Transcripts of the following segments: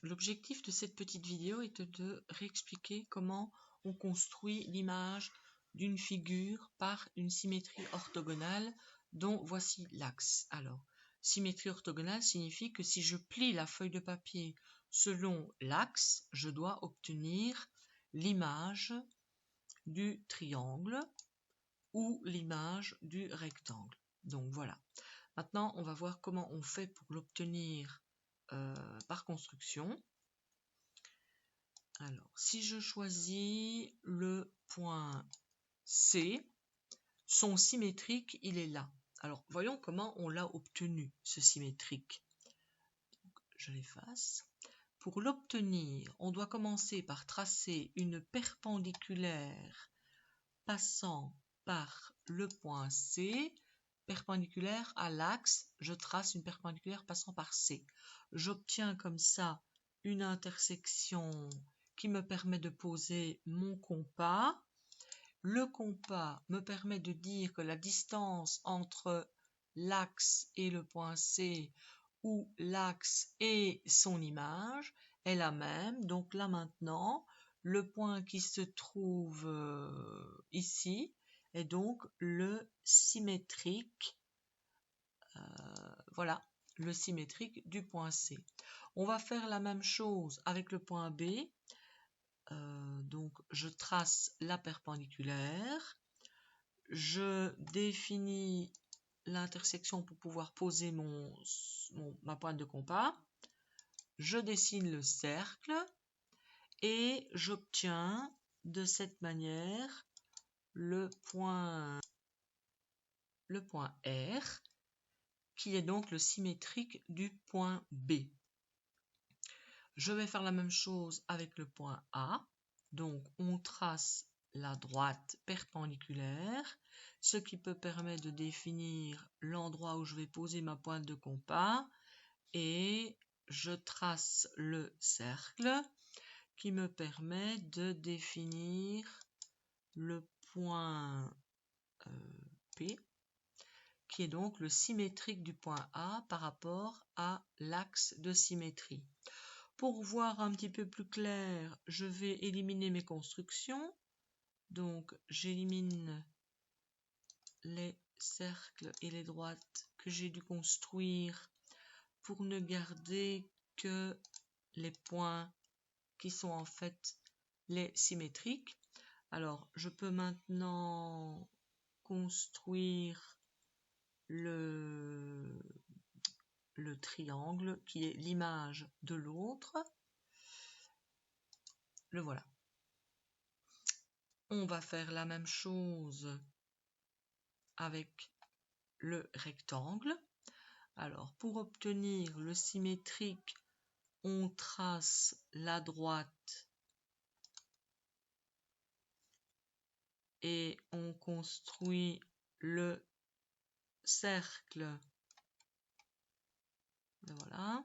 L'objectif de cette petite vidéo est de réexpliquer comment on construit l'image d'une figure par une symétrie orthogonale dont voici l'axe. Alors, symétrie orthogonale signifie que si je plie la feuille de papier selon l'axe, je dois obtenir l'image du triangle ou l'image du rectangle. Donc voilà. Maintenant, on va voir comment on fait pour l'obtenir par construction. Alors, si je choisis le point C, son symétrique, il est là. Alors, voyons comment on l'a obtenu, ce symétrique. Donc, je l'efface. Pour l'obtenir, on doit commencer par tracer une perpendiculaire passant par le point C, perpendiculaire à l'axe, je trace une perpendiculaire passant par C. J'obtiens comme ça une intersection qui me permet de poser mon compas. Le compas me permet de dire que la distance entre l'axe et le point C ou l'axe et son image est la même. Donc là maintenant, le point qui se trouve ici est donc le symétrique. Voilà, le symétrique du point C. On va faire la même chose avec le point B. Donc je trace la perpendiculaire. Je définis l'intersection pour pouvoir poser ma pointe de compas. Je dessine le cercle et j'obtiens de cette manière le point R qui est donc le symétrique du point B. Je vais faire la même chose avec le point A. Donc on trace la droite perpendiculaire, ce qui peut permettre de définir l'endroit où je vais poser ma pointe de compas, et je trace le cercle qui me permet de définir le point P, qui est donc le symétrique du point A par rapport à l'axe de symétrie. Pour voir un petit peu plus clair, je vais éliminer mes constructions. Donc j'élimine les cercles et les droites que j'ai dû construire pour ne garder que les points qui sont en fait les symétriques. Alors je peux maintenant construire le triangle qui est l'image de l'autre. Le voilà. On va faire la même chose avec le rectangle. Alors pour obtenir le symétrique, on trace la droite et on construit le cercle. Voilà.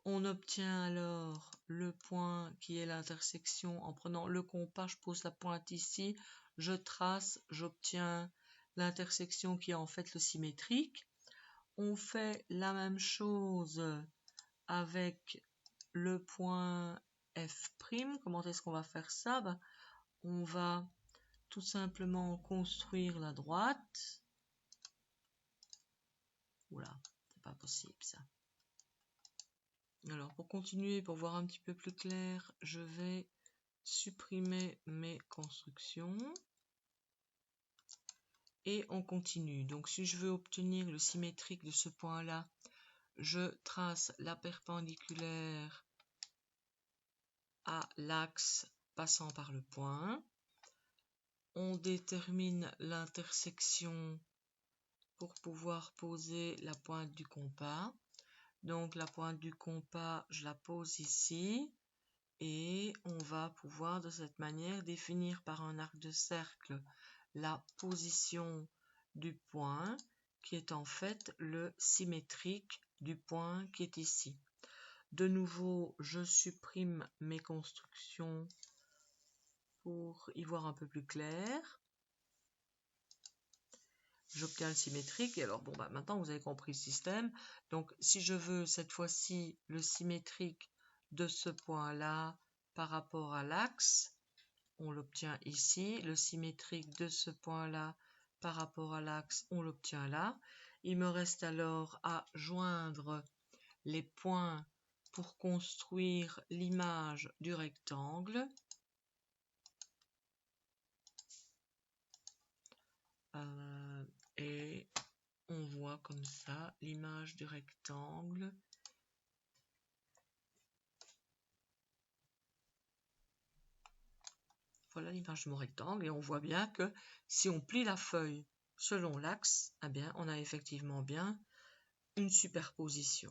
On obtient alors le point qui est l'intersection en prenant le compas, je pose la pointe ici, je trace, j'obtiens l'intersection qui est en fait le symétrique. On fait la même chose avec le point F'. Comment est-ce qu'on va faire ça? On va tout simplement construire la droite. Oula, c'est pas possible ça. Alors pour continuer, pour voir un petit peu plus clair, je vais supprimer mes constructions et on continue. Donc si je veux obtenir le symétrique de ce point là, je trace la perpendiculaire à l'axe passant par le point. On détermine l'intersection pour pouvoir poser la pointe du compas. Donc la pointe du compas, je la pose ici et on va pouvoir de cette manière définir par un arc de cercle la position du point qui est en fait le symétrique du point qui est ici. De nouveau, je supprime mes constructions pour y voir un peu plus clair. J'obtiens le symétrique et alors bon maintenant vous avez compris le système. Donc si je veux cette fois-ci le symétrique de ce point-là par rapport à l'axe, on l'obtient ici. Le symétrique de ce point-là par rapport à l'axe, on l'obtient là. Il me reste alors à joindre les points pour construire l'image du rectangle. Et on voit comme ça l'image du rectangle. Voilà l'image de mon rectangle et on voit bien que si on plie la feuille selon l'axe, eh bien, on a effectivement bien une superposition.